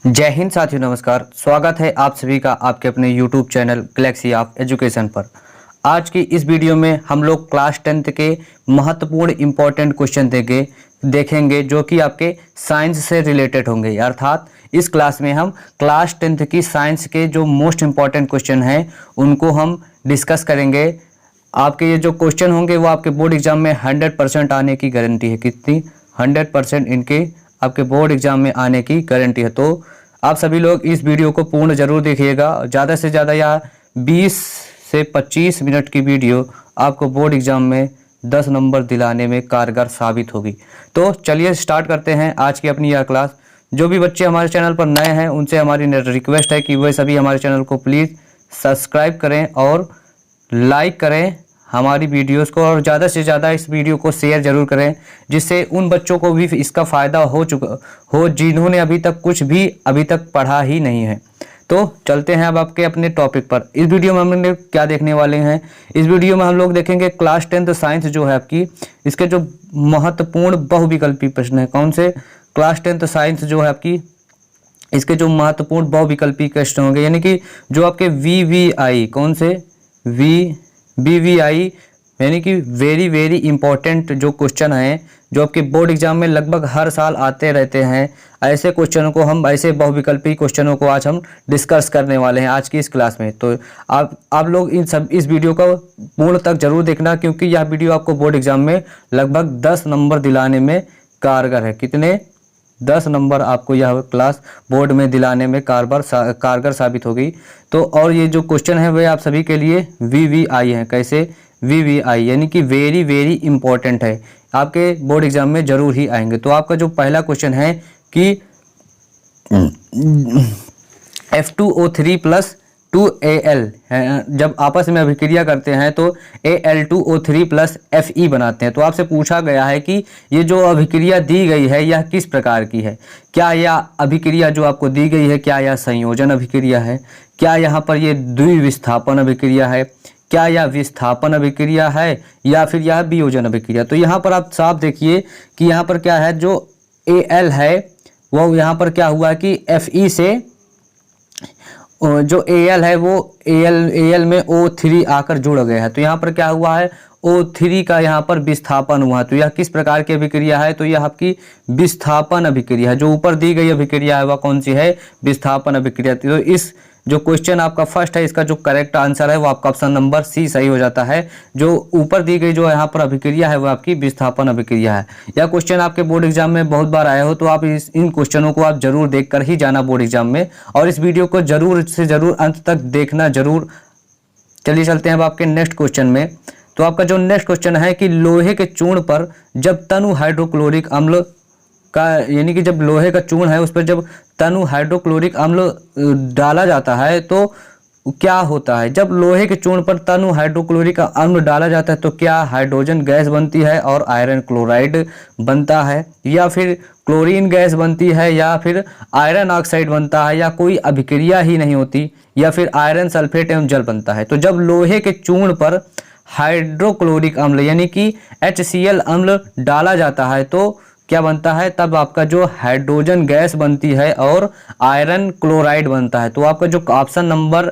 जय हिंद साथियों, नमस्कार। स्वागत है आप सभी का आपके अपने YouTube channel Galaxy of education पर। आज की इस वीडियो में हम लोग क्लास 10th के महत्वपूर्ण इंपॉर्टेंट क्वेश्चन देखेंगे जो कि आपके साइंस से रिलेटेड होंगे। अर्थात इस क्लास में हम क्लास 10th की साइंस के जो मोस्ट इंपॉर्टेंट क्वेश्चन हैं उनको हम डिस्कस करेंगे। आपके ये जो क्वेश्चन होंगे वो आपके बोर्ड एग्जाम में 100% आने की गारंटी है। कितनी? 100% इनके आपके बोर्ड एग्जाम में आने की गारंटी है। तो आप सभी लोग इस वीडियो को पूर्ण जरूर देखिएगा। ज़्यादा से ज़्यादा या 20 से 25 मिनट की वीडियो आपको बोर्ड एग्जाम में 10 नंबर दिलाने में कारगर साबित होगी। तो चलिए स्टार्ट करते हैं आज की अपनी यह क्लास। जो भी बच्चे हमारे चैनल पर नए हैं उनसे हमारी रिक्वेस्ट है कि वे सभी हमारे चैनल को प्लीज़ सब्सक्राइब करें और लाइक करें हमारी वीडियोस को, और ज़्यादा से ज़्यादा इस वीडियो को शेयर ज़रूर करें जिससे उन बच्चों को भी इसका फ़ायदा हो जिन्होंने अभी तक पढ़ा ही नहीं है। तो चलते हैं अब आपके अपने टॉपिक पर। इस वीडियो में हम लोग क्या देखने वाले हैं? इस वीडियो में हम लोग देखेंगे क्लास 10th साइंस जो है आपकी, इसके जो महत्वपूर्ण बहुविकल्पी प्रश्न है। कौन से? क्लास 10th साइंस जो है आपकी, इसके जो महत्वपूर्ण बहुविकल्पी प्रश्न होंगे, यानी कि जो आपके VVI, कौन से? VVI यानी कि वेरी वेरी इंपॉर्टेंट जो क्वेश्चन हैं जो आपके बोर्ड एग्जाम में लगभग हर साल आते रहते हैं। ऐसे क्वेश्चनों को हम, ऐसे बहुविकल्पी क्वेश्चनों को आज हम डिस्कस करने वाले हैं आज की इस क्लास में। तो आप लोग इस वीडियो का पूर्ण तक जरूर देखना, क्योंकि यह वीडियो आपको बोर्ड एग्जाम में लगभग 10 नंबर दिलाने में कारगर है। कितने? 10 नंबर आपको यह क्लास बोर्ड में दिलाने में कारगर साबित होगी। तो और ये जो क्वेश्चन है वे आप सभी के लिए VVI हैं। कैसे? VVI यानी कि वेरी वेरी इंपॉर्टेंट है, आपके बोर्ड एग्जाम में जरूर ही आएंगे। तो आपका जो पहला क्वेश्चन है कि F2O3 प्लस 2Al जब आपस में अभिक्रिया करते हैं तो Al2O3 प्लस Fe बनाते हैं। तो आपसे पूछा गया है कि ये जो अभिक्रिया दी गई है यह किस प्रकार की है? क्या यह अभिक्रिया जो आपको दी गई है, क्या यह संयोजन अभिक्रिया है? क्या यहाँ पर ये द्विविस्थापन अभिक्रिया है? क्या यह विस्थापन अभिक्रिया है या फिर यह वियोजन अभिक्रिया? तो यहाँ पर आप साफ देखिए कि यहाँ पर क्या है, जो Al है वो यहाँ पर क्या हुआ कि Fe से जो Al है वो Al में O3 आकर जुड़ गया है। तो यहाँ पर क्या हुआ है, O3 का यहाँ पर विस्थापन हुआ। तो यह किस प्रकार की अभिक्रिया है? तो यह आपकी विस्थापन अभिक्रिया है। जो ऊपर दी गई अभिक्रिया है वह कौन सी है? विस्थापन अभिक्रिया। तो इस जो क्वेश्चन आपका फर्स्ट है, इसका जो करेक्ट आंसर है वो आपका ऑप्शन नंबर सी सही हो जाता है। जो ऊपर दी गई जो यहाँ पर अभिक्रिया है वो आपकी विस्थापन अभिक्रिया है। यह क्वेश्चन आपके बोर्ड एग्जाम में बहुत बार आया हो, तो आप इन क्वेश्चनों को आप जरूर देखकर ही जाना बोर्ड एग्जाम में, और इस वीडियो को जरूर से जरूर अंत तक देखना जरूर। चलिए चलते हैं अब आपके नेक्स्ट क्वेश्चन में। तो आपका जो नेक्स्ट क्वेश्चन है कि लोहे के चूर्ण पर जब तनु हाइड्रोक्लोरिक अम्ल का, यानी कि जब लोहे का चूर्ण है उस पर जब तनु हाइड्रोक्लोरिक अम्ल डाला जाता है तो क्या होता है? जब लोहे के चूर्ण पर तनु हाइड्रोक्लोरिक अम्ल डाला जाता है तो क्या हाइड्रोजन गैस बनती है और आयरन क्लोराइड बनता है, या फिर क्लोरीन गैस बनती है, या फिर आयरन ऑक्साइड बनता है, या कोई अभिक्रिया ही नहीं होती, या फिर आयरन सल्फेट एवं जल बनता है? तो जब लोहे के चूर्ण पर हाइड्रोक्लोरिक अम्ल यानी कि HCl अम्ल डाला जाता है तो क्या बनता है? तब आपका जो हाइड्रोजन गैस बनती है और आयरन क्लोराइड बनता है। तो आपका जो ऑप्शन नंबर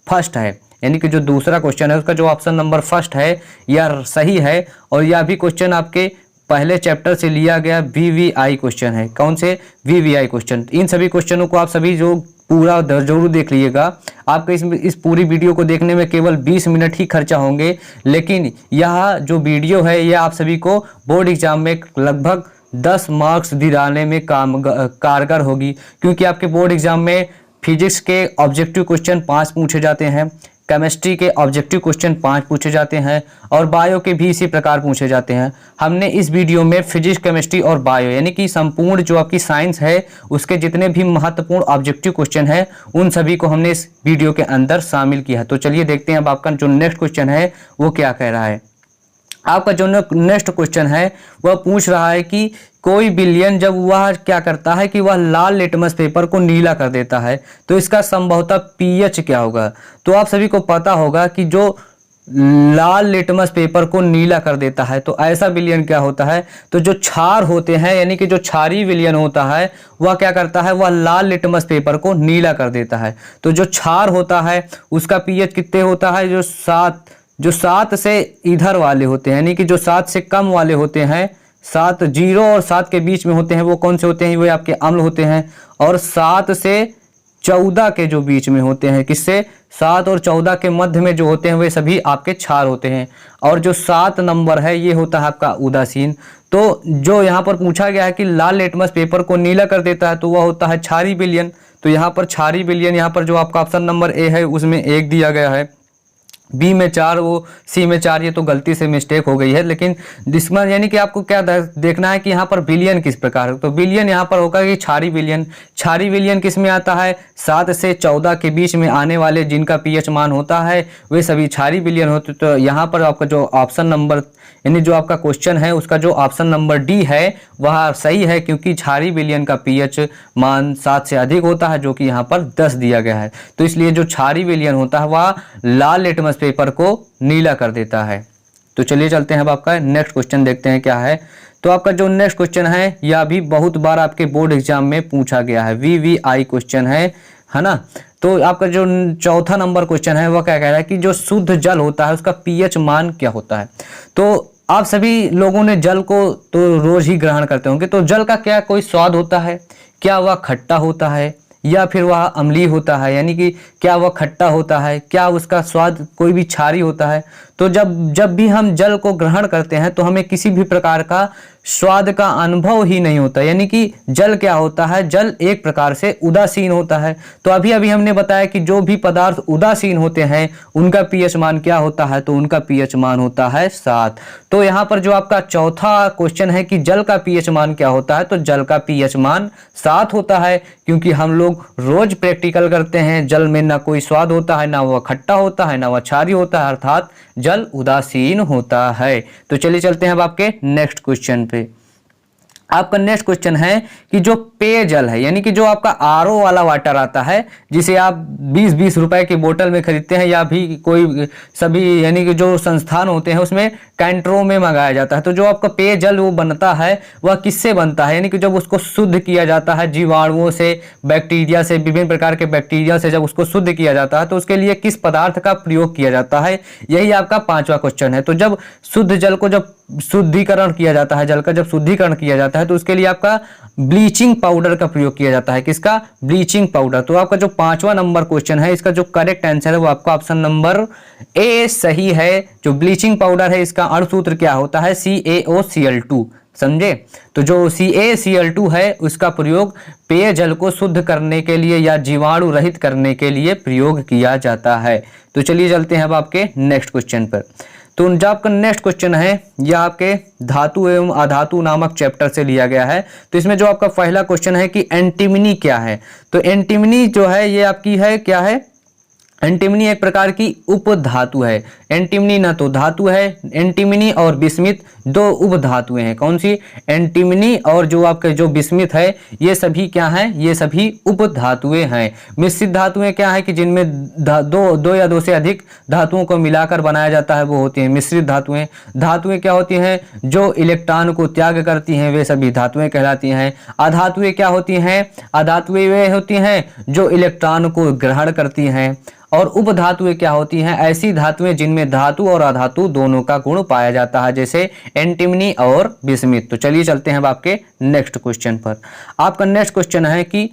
फर्स्ट है, यानी कि जो दूसरा क्वेश्चन है उसका जो ऑप्शन नंबर फर्स्ट है यह सही है। और यह भी क्वेश्चन आपके पहले चैप्टर से लिया गया VVI क्वेश्चन है। कौन से? VVI question. इन सभी क्वेश्चनों को आप सभी जो पूरा जरूर देख लीजिएगा। आपके इस पूरी वीडियो को देखने में केवल 20 मिनट ही खर्चा होंगे, लेकिन यह जो वीडियो है यह आप सभी को बोर्ड एग्जाम में लगभग 10 मार्क्स दिलाने में कारगर होगी, क्योंकि आपके बोर्ड एग्जाम में फिजिक्स के ऑब्जेक्टिव क्वेश्चन 5 पूछे जाते हैं, केमिस्ट्री के ऑब्जेक्टिव क्वेश्चन 5 पूछे जाते हैं, और बायो के भी इसी प्रकार पूछे जाते हैं। हमने इस वीडियो में फिजिक्स, केमिस्ट्री और बायो यानी कि संपूर्ण जो आपकी साइंस है उसके जितने भी महत्वपूर्ण ऑब्जेक्टिव क्वेश्चन हैं उन सभी को हमने इस वीडियो के अंदर शामिल किया है। तो चलिए देखते हैं अब आपका जो नेक्स्ट क्वेश्चन है वो क्या कह रहा है। आपका जो नेक्स्ट क्वेश्चन है वह पूछ रहा है कि कोई विलयन जब वह क्या करता है कि वह लाल लिटमस पेपर को नीला कर देता है तो इसका संभवतः pH क्या होगा? तो आप सभी को पता होगा कि जो लाल लिटमस पेपर को नीला कर देता है। तो ऐसा विलयन क्या होता है? तो जो क्षार होते हैं यानी कि जो क्षारीय विलयन होता है वह क्या करता है? वह लाल लिटमस पेपर को नीला कर देता है। तो जो क्षार होता है उसका पीएच कितने होता है? जो 7 से इधर वाले होते हैं यानी कि जो 7 से कम वाले होते हैं, 7 0 और 7 के बीच में होते हैं, वो कौन से होते हैं? वो आपके अम्ल होते हैं। और 7 से 14 के जो बीच में होते हैं, किससे? 7 और 14 के मध्य में जो होते हैं वे सभी आपके क्षार होते हैं। और जो 7 नंबर है ये होता है आपका उदासीन। तो जो यहाँ पर पूछा गया है कि लाल लिटमस पेपर को नीला कर देता है तो वह होता है क्षारीय विलयन। तो यहाँ पर क्षारीय विलयन, यहाँ पर जो आपका ऑप्शन नंबर ए है उसमें 1 दिया गया है, बी में 4, वो सी में 4, ये तो गलती से मिस्टेक हो गई है। लेकिन जिसमें यानी कि आपको क्या देखना है कि यहाँ पर विलयन किस प्रकार है। तो विलयन यहाँ पर होगा कि क्षारीय विलयन। क्षारीय विलयन किस में आता है? 7 से 14 के बीच में आने वाले जिनका पीएच मान होता है वे सभी क्षारीय विलयन होते। तो यहाँ पर आपका जो ऑप्शन नंबर यानी जो आपका क्वेश्चन है उसका जो ऑप्शन नंबर डी है वह सही है, क्योंकि क्षारीय विलयन का पीएच मान 7 से अधिक होता है, जो कि यहाँ पर 10 दिया गया है। तो इसलिए जो क्षारीय विलयन होता है वह लाल लिटमस पेपर को नीला कर देता है। तो चलिए चलते हैं अब आपका नेक्स्ट क्वेश्चन देखते हैं क्या है। तो आपका जो नेक्स्ट क्वेश्चन है यह भी बहुत बार आपके बोर्ड एग्जाम में पूछा गया है, VVI क्वेश्चन है ना। तो आपका जो चौथा नंबर क्वेश्चन है वह क्या कह रहा है कि जो शुद्ध जल होता है उसका पीएच मान क्या होता है। तो आप सभी लोगों ने जल को तो रोज ही ग्रहण करते होंगे। तो जल का क्या कोई स्वाद होता है? क्या वह खट्टा होता है या फिर वह अम्लीय होता है? यानी कि क्या वह खट्टा होता है, क्या उसका स्वाद कोई भी क्षारीय होता है? तो जब भी हम जल को ग्रहण करते हैं तो हमें किसी भी प्रकार का स्वाद का अनुभव ही नहीं होता। यानी कि जल क्या होता है? जल एक प्रकार से उदासीन होता है। तो अभी हमने बताया कि जो भी पदार्थ उदासीन होते हैं उनका पीएच मान क्या होता है? तो उनका पीएच मान होता है 7। तो यहाँ पर जो आपका चौथा क्वेश्चन है कि जल का पीएच मान क्या होता है, तो जल का पीएच मान 7 होता है, क्योंकि हम लोग रोज प्रैक्टिकल करते हैं। जल में ना कोई स्वाद होता है, ना वह खट्टा होता है, ना वह क्षारीय होता है, अर्थात जल उदासीन होता है। तो चलिए चलते हैं अब आपके नेक्स्ट क्वेश्चन पे। आपका नेक्स्ट क्वेश्चन है कि जो पेयजल है यानी कि जो आपका आरओ वाला वाटर आता है जिसे आप 20-20 रुपए की बोतल में खरीदते हैं या भी कोई सभी यानी कि जो संस्थान होते हैं उसमें कैंटरों में मंगाया जाता है। तो जो आपका पेयजल वो बनता है वह किससे बनता है? यानी कि जब उसको शुद्ध किया जाता है जीवाणुओं से, बैक्टीरिया से, विभिन्न प्रकार के बैक्टीरिया से जब उसको शुद्ध किया जाता है तो उसके लिए किस पदार्थ का प्रयोग किया जाता है? यही आपका 5वां क्वेश्चन है। तो जब शुद्ध जल को जब शुद्धिकरण किया जाता है, जल का जब शुद्धिकरण किया जाता है तो उसके लिए आपका ब्लीचिंग पाउडर का प्रयोग किया जाता है। किसका? Bleaching powder. तो आपका जो 5वां नंबर क्वेश्चन है इसका जो करेक्ट आंसर है वो आपका ऑप्शन नंबर ए सही है। जो ब्लीचिंग पाउडर है इसका अणुसूत्र क्या होता है? CaOCl2। समझे? तो जो CaCl2 है उसका प्रयोग पेयजल को शुद्ध करने के लिए या जीवाणु रहित करने के लिए प्रयोग किया जाता है। तो चलिए चलते हैं अब आपके नेक्स्ट क्वेश्चन पर। तो जो आपका नेक्स्ट क्वेश्चन है यह आपके धातु एवं अधातु नामक चैप्टर से लिया गया है। तो इसमें जो आपका पहला क्वेश्चन है कि एंटीमनी क्या है। तो एंटीमनी जो है ये आपकी है क्या है? एंटीमनी एक प्रकार की उपधातु है। एंटीमनी ना तो धातु है, एंटीमनी और बिस्मिथ दो उपधातुएं हैं। कौन सी? एंटीमनी और जो आपके जो बिस्मिथ है ये सभी क्या हैं? ये सभी उपधातुएं हैं। मिश्रित धातुएं क्या है कि जिनमें दो या दो से अधिक धातुओं को मिलाकर बनाया जाता है वो होती हैं मिश्रित धातुएं। धातुएं क्या होती हैं? जो इलेक्ट्रॉन को त्याग करती हैं वे सभी धातुएं कहलाती हैं। अधातुएं क्या होती हैं? अधातुएं वे होती हैं जो इलेक्ट्रॉन को ग्रहण करती हैं। और उपधातुएं क्या होती हैं? ऐसी धातुएं जिनमें धातु और अधातु दोनों का गुण पाया जाता है, जैसे एंटीमनी और बिस्मिथ। तो चलिए चलते हैं अब आपके नेक्स्ट क्वेश्चन पर। आपका नेक्स्ट क्वेश्चन है कि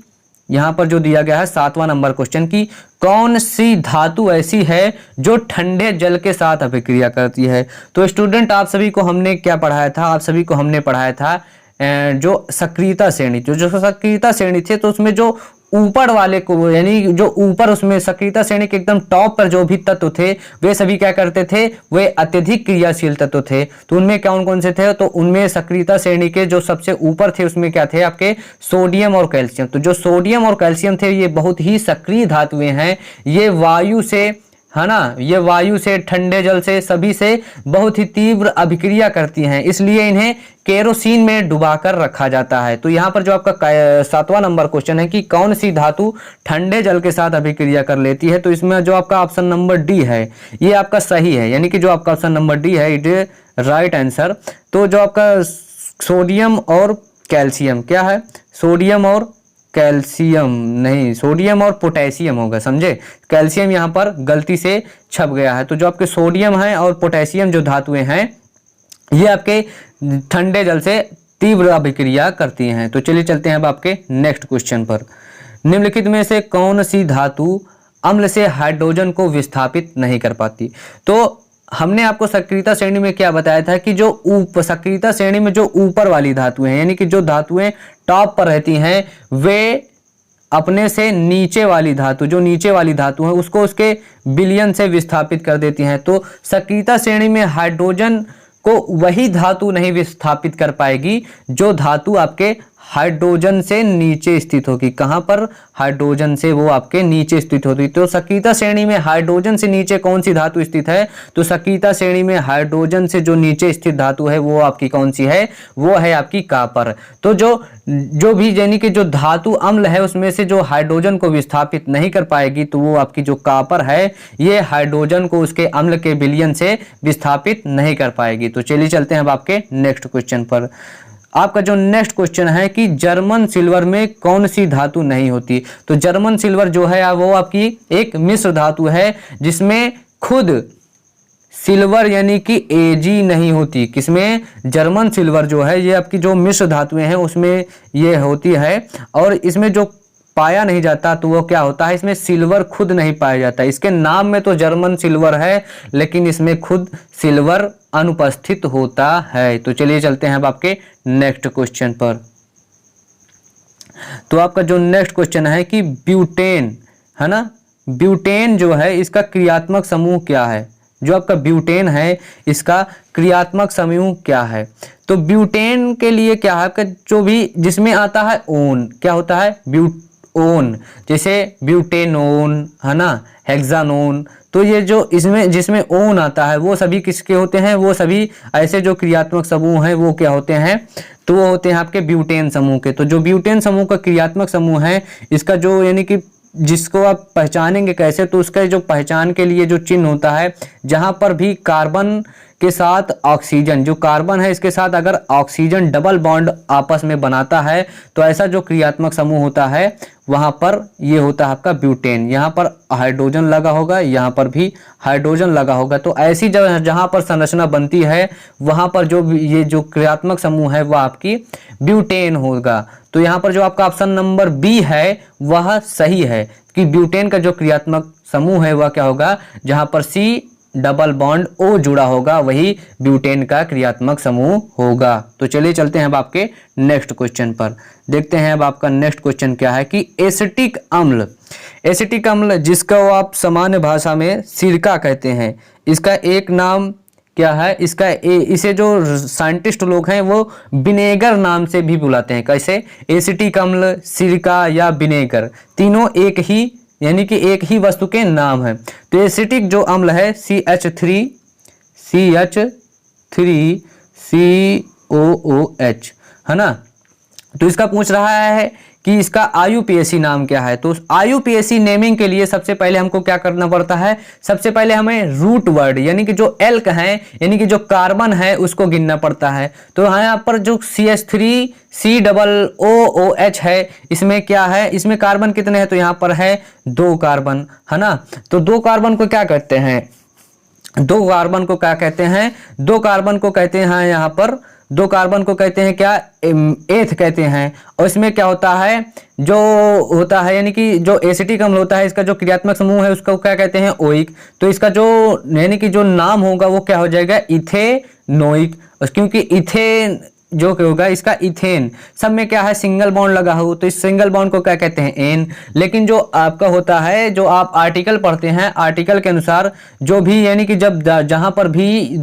यहाँ पर जो दिया गया है 7वां नंबर क्वेश्चन की कौन सी धातु ऐसी है जो ठंडे जल के साथ अभिक्रिया करती है। तो स्टूडेंट आप सभी को हमने क्या पढ़ाया था? आप सभी को हमने पढ़ाया था जो सक्रियता श्रेणी, जो सक्रियता श्रेणी थी तो उसमें जो ऊपर वाले को यानी जो ऊपर उसमें सक्रियता श्रेणी के एकदम टॉप पर जो भी तत्व थे वे सभी क्या करते थे? वे अत्यधिक क्रियाशील तत्व थे। तो उनमें कौन कौन से थे? तो उनमें सक्रियता श्रेणी के जो सबसे ऊपर थे उसमें क्या थे? आपके सोडियम और कैल्शियम। तो जो सोडियम और कैल्शियम थे ये बहुत ही सक्रिय धातुएं हैं। ये वायु से है ना, ये वायु से, ठंडे जल से, सभी से बहुत ही तीव्र अभिक्रिया करती हैं, इसलिए इन्हें केरोसिन में डुबाकर रखा जाता है। तो यहाँ पर जो आपका 7वां नंबर क्वेश्चन है कि कौन सी धातु ठंडे जल के साथ अभिक्रिया कर लेती है, तो इसमें जो आपका ऑप्शन नंबर डी है ये आपका सही है, यानी कि जो आपका ऑप्शन नंबर डी है इट इज राइट आंसर। तो जो आपका सोडियम और कैल्शियम क्या है, सोडियम और कैल्शियम नहीं, सोडियम और पोटेशियम होगा, समझे, कैल्शियम यहाँ पर गलती से छप गया है। तो जो आपके सोडियम है और पोटेशियम जो धातुएं हैं ये आपके ठंडे जल से तीव्र अभिक्रिया करती हैं। तो चलिए चलते हैं अब आपके नेक्स्ट क्वेश्चन पर। निम्नलिखित में से कौन सी धातु अम्ल से हाइड्रोजन को विस्थापित नहीं कर पाती। तो हमने आपको सक्रियता श्रेणी में क्या बताया था कि जो सक्रियता श्रेणी में जो ऊपर वाली धातुएं हैं, यानी कि जो धातुएं टॉप पर रहती हैं, वे अपने से नीचे वाली धातु, जो नीचे वाली धातु है उसको उसके विलयन से विस्थापित कर देती हैं। तो सक्रियता श्रेणी में हाइड्रोजन को वही धातु नहीं विस्थापित कर पाएगी जो धातु आपके हाइड्रोजन से नीचे स्थित होगी। कहां पर, हाइड्रोजन से वो आपके नीचे स्थित होगी। तो सक्रियता श्रेणी में हाइड्रोजन से नीचे कौन सी धातु स्थित है, तो सक्रियता श्रेणी में हाइड्रोजन से जो नीचे स्थित धातु है वो आपकी कौन सी है, वो है आपकी कॉपर। तो जो भी यानी कि जो धातु अम्ल है उसमें से जो हाइड्रोजन को विस्थापित नहीं कर पाएगी तो वो आपकी जो कॉपर है ये हाइड्रोजन को उसके अम्ल के विलयन से विस्थापित नहीं कर पाएगी। तो चलिए चलते हैं अब आपके नेक्स्ट क्वेश्चन पर। आपका जो नेक्स्ट क्वेश्चन है कि जर्मन सिल्वर में कौन सी धातु नहीं होती। तो जर्मन सिल्वर जो है वो आपकी एक मिश्र धातु है जिसमें खुद सिल्वर यानी कि Ag नहीं होती। किसमें, जर्मन सिल्वर जो है ये आपकी जो मिश्र धातुएं हैं उसमें ये होती है, और इसमें जो पाया नहीं जाता तो वो क्या होता है, इसमें सिल्वर खुद नहीं पाया जाता। इसके नाम में तो जर्मन सिल्वर है लेकिन इसमें खुद सिल्वर अनुपस्थित होता है। तो चलिए चलते हैं अब आपके नेक्स्ट क्वेश्चन पर। तो आपका जो नेक्स्ट क्वेश्चन है कि ब्यूटेन है ना, ब्यूटेन जो है इसका क्रियात्मक समूह क्या है। जो आपका ब्यूटेन है इसका क्रियात्मक समूह क्या है। तो ब्यूटेन के लिए क्या है, आपका जो भी जिसमें आता है ओन, क्या होता है, ब्यूटोन, जैसे ब्यूटेनोन है ना, हेक्सानोन। तो ये जो इसमें जिसमें ओन आता है वो सभी किसके होते हैं, वो सभी ऐसे जो क्रियात्मक समूह हैं वो क्या होते हैं, तो वो होते हैं आपके ब्यूटेन समूह के। तो जो ब्यूटेन समूह का क्रियात्मक समूह है इसका जो यानी कि जिसको आप पहचानेंगे कैसे, तो उसका जो पहचान के लिए जो चिन्ह होता है, जहां पर भी कार्बन के साथ ऑक्सीजन, जो कार्बन है इसके साथ अगर ऑक्सीजन डबल बॉन्ड आपस में बनाता है तो ऐसा जो क्रियात्मक समूह होता है वहां पर ये होता है आपका ब्यूटेन। यहाँ पर हाइड्रोजन लगा होगा, यहाँ पर भी हाइड्रोजन लगा होगा। तो ऐसी जगह जहाँ पर संरचना बनती है वहाँ पर जो ये जो क्रियात्मक समूह है वह आपकी ब्यूटेन होगा। तो यहाँ पर जो आपका ऑप्शन नंबर बी है वह सही है कि ब्यूटेन का जो क्रियात्मक समूह है वह क्या होगा, जहाँ पर सी डबल बॉन्ड O जुड़ा होगा वही ब्यूटेन का क्रियात्मक समूह होगा। तो चलिए चलते हैं अब आपके नेक्स्ट क्वेश्चन पर। देखते हैं अब आपका नेक्स्ट क्वेश्चन क्या है कि एसिटिक अम्ल, एसिटिक अम्ल जिसका आप सामान्य भाषा में सिरका कहते हैं, इसका एक नाम क्या है, इसका इसे जो साइंटिस्ट लोग हैं वो विनेगर नाम से भी बुलाते हैं। कैसे, एसिटिक अम्ल, सिरका या विनेगर, तीनों एक ही यानी कि एक ही वस्तु के नाम है। तो एसिटिक जो अम्ल है CH3COOH है ना, तो इसका पूछ रहा है कि इसका IUPAC नाम क्या है। तो IUPAC नेमिंग के लिए सबसे पहले हमको क्या करना पड़ता है, सबसे पहले हमें रूट वर्ड यानी कि जो एल्क है यानी कि जो कार्बन है उसको गिनना पड़ता है। तो यहाँ पर जो CH3COOH है इसमें क्या है, इसमें कार्बन कितने हैं, तो यहाँ पर है 2 कार्बन है ना। तो 2 कार्बन को क्या कहते हैं, 2 कार्बन को क्या कहते हैं, 2 कार्बन को कहते हैं यहाँ पर 2 कार्बन को कहते हैं क्या, एथ कहते हैं। और इसमें क्या होता है, जो होता है यानी कि जो एसिटिक अम्ल होता है इसका जो क्रियात्मक समूह है उसको क्या कहते हैं, ओइक। तो इसका जो यानी कि जो नाम होगा वो क्या हो जाएगा, इथेनोइक। क्योंकि इथेन जो होगा इसका इथेन, सब में क्या है सिंगल बॉन्ड लगा हो तो इस सिंगल बॉन्ड को क्या कहते हैं, एन। लेकिन जो आपका होता है, जो आप आर्टिकल पढ़ते हैं, आर्टिकल के अनुसार जो भी यानी कि जब जहां पर भी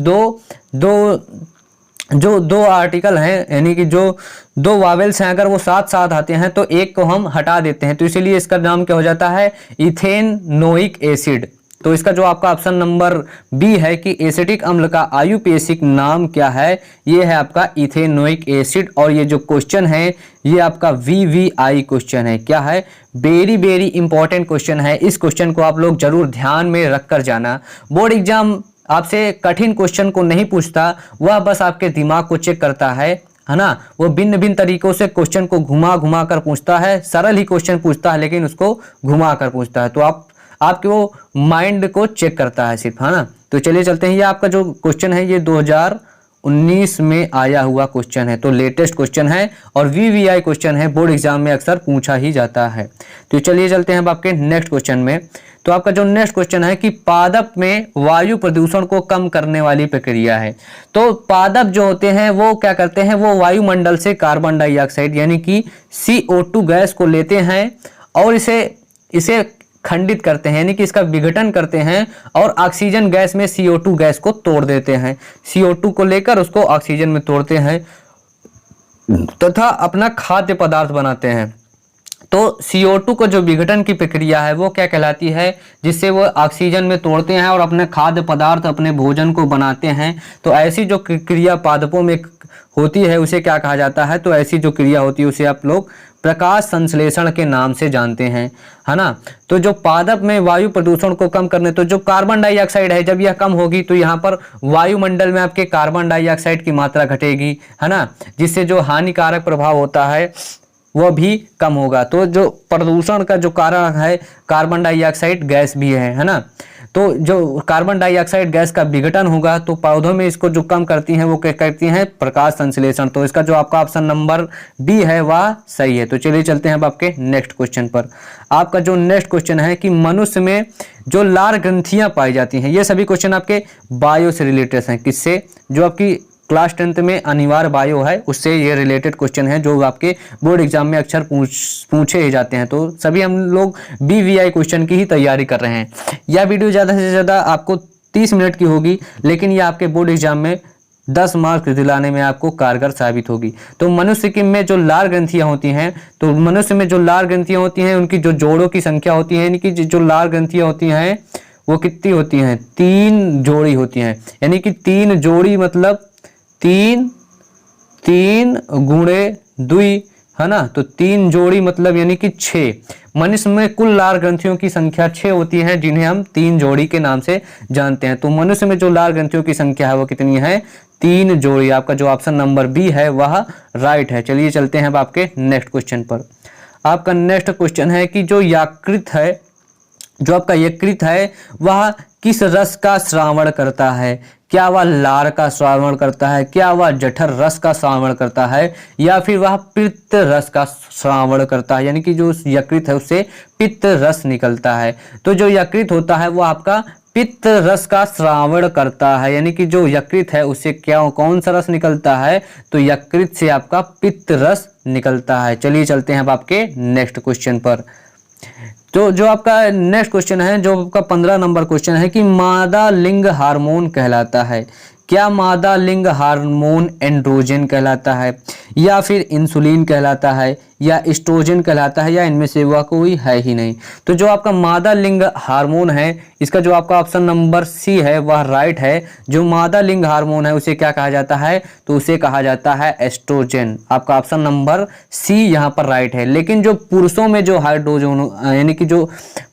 दो आर्टिकल हैं यानी कि जो 2 वावेल्स हैं अगर वो साथ साथ आते हैं तो एक को हम हटा देते हैं, तो इसीलिए इसका नाम क्या हो जाता है, इथेनोइक एसिड। तो इसका जो आपका ऑप्शन नंबर बी है कि एसिटिक अम्ल का आयुपेसिक नाम क्या है, ये है आपका इथेनोइक एसिड। और ये जो क्वेश्चन है ये आपका VVI क्वेश्चन है। क्या है? वेरी वेरी इंपॉर्टेंट क्वेश्चन है। इस क्वेश्चन को आप लोग जरूर ध्यान में रख कर जाना। बोर्ड एग्जाम आपसे कठिन क्वेश्चन को नहीं पूछता, वह बस आपके दिमाग को चेक करता है ना। वो भिन्न भिन्न तरीकों से क्वेश्चन को घुमा घुमा कर पूछता है। सरल ही क्वेश्चन पूछता है लेकिन उसको घुमा कर पूछता है, तो आपके वो माइंड को चेक करता है सिर्फ, है ना। तो चलिए चलते हैं। ये आपका जो क्वेश्चन है ये 2019 में आया हुआ क्वेश्चन है, तो लेटेस्ट क्वेश्चन है और VVI क्वेश्चन है, बोर्ड एग्जाम में अक्सर पूछा ही जाता है। तो चलिए चलते हैं अब आपके नेक्स्ट क्वेश्चन में। तो आपका जो नेक्स्ट क्वेश्चन है कि पादप में वायु प्रदूषण को कम करने वाली प्रक्रिया है। तो पादप जो होते हैं वो क्या करते हैं, वो वायुमंडल से कार्बन डाइऑक्साइड यानी कि CO2 गैस को लेते हैं और इसे खंडित करते हैं, यानी कि इसका विघटन करते हैं और ऑक्सीजन गैस में CO2 गैस को तोड़ देते हैं। CO2 को लेकर उसको ऑक्सीजन में तोड़ते हैं तथा अपना खाद्य पदार्थ बनाते हैं। तो CO2 को जो विघटन की प्रक्रिया है वो क्या कहलाती है, जिससे वो ऑक्सीजन में तोड़ते हैं और अपने खाद्य पदार्थ अपने भोजन को बनाते हैं। तो ऐसी जो क्रिया पादपों में होती है उसे क्या कहा जाता है, तो ऐसी जो क्रिया होती है उसे आप लोग प्रकाश संश्लेषण के नाम से जानते हैं, है ना। तो जो पादप में वायु प्रदूषण को कम करने, तो जो कार्बन डाइऑक्साइड है जब यह कम होगी तो यहाँ पर वायुमंडल में आपके कार्बन डाइऑक्साइड की मात्रा घटेगी, है ना, जिससे जो हानिकारक प्रभाव होता है वह भी कम होगा। तो जो प्रदूषण का जो कारण है कार्बन डाइऑक्साइड गैस भी है ना। तो जो कार्बन डाइऑक्साइड गैस का विघटन होगा तो पौधों में इसको जो कम करती हैं वो क्या करती हैं, प्रकाश संश्लेषण। तो इसका जो आपका ऑप्शन नंबर बी है वह सही है। तो चलिए चलते हैं अब आपके नेक्स्ट क्वेश्चन पर। आपका जो नेक्स्ट क्वेश्चन है कि मनुष्य में जो लार ग्रंथियां पाई जाती हैं, ये सभी क्वेश्चन आपके बायो से रिलेटेड हैं। किससे? जो आपकी क्लास 10th में अनिवार्य बायो है उससे ये रिलेटेड क्वेश्चन है जो आपके बोर्ड एग्जाम में अक्सर पूछे ही जाते हैं। तो सभी हम लोग VVI क्वेश्चन की ही तैयारी कर रहे हैं। यह वीडियो ज़्यादा से ज़्यादा आपको 30 मिनट की होगी, लेकिन यह आपके बोर्ड एग्जाम में 10 मार्क्स दिलाने में आपको कारगर साबित होगी। तो मनुष्य की में जो लार ग्रंथियां होती हैं, तो मनुष्य में जो लार ग्रंथियां होती हैं उनकी जो जोड़ों की संख्या होती है, यानी कि जो लार ग्रंथियां होती हैं वो कितनी होती हैं, 3 जोड़ी होती हैं। यानी कि 3 जोड़ी मतलब 3 गुणे 2, है ना। तो 3 जोड़ी मतलब यानी कि 6। मनुष्य में कुल लार ग्रंथियों की संख्या 6 होती है, जिन्हें हम 3 जोड़ी के नाम से जानते हैं। तो मनुष्य में जो लार ग्रंथियों की संख्या है वो कितनी है, 3 जोड़ी। आपका जो ऑप्शन नंबर बी है वह राइट है। चलिए चलते हैं अब आपके नेक्स्ट क्वेश्चन पर। आपका नेक्स्ट क्वेश्चन है कि जो यकृत है, जो आपका यकृत है वह किस रस का श्रावण करता है। क्या वह लार का श्रावण करता है, क्या वह जठर रस का श्रावण करता है, या फिर वह पित्त रस का श्रावण करता है। यानी कि जो यकृत है उससे पित्त रस निकलता है। तो जो यकृत होता है वो आपका पित्त रस का श्रावण करता है। यानी कि जो यकृत है उससे क्या कौन सा रस निकलता है, तो यकृत से आपका पित्त रस निकलता है। चलिए चलते हैं अब आपके नेक्स्ट क्वेश्चन पर। तो जो आपका नेक्स्ट क्वेश्चन है, जो आपका 15 नंबर क्वेश्चन है कि मादा लिंग हार्मोन कहलाता है। क्या मादा लिंग हार्मोन एंड्रोजन कहलाता है, या फिर इंसुलिन कहलाता है, या एस्ट्रोजन कहलाता है, या इनमें से वह कोई है ही नहीं। तो जो आपका मादा लिंग हार्मोन है, इसका जो आपका ऑप्शन नंबर सी है वह राइट है। जो मादा लिंग हार्मोन है उसे क्या कहा जाता है, तो उसे कहा जाता है एस्ट्रोजन। आपका ऑप्शन नंबर सी यहाँ पर राइट है। लेकिन जो पुरुषों में जो हाइड्रोजन यानी कि जो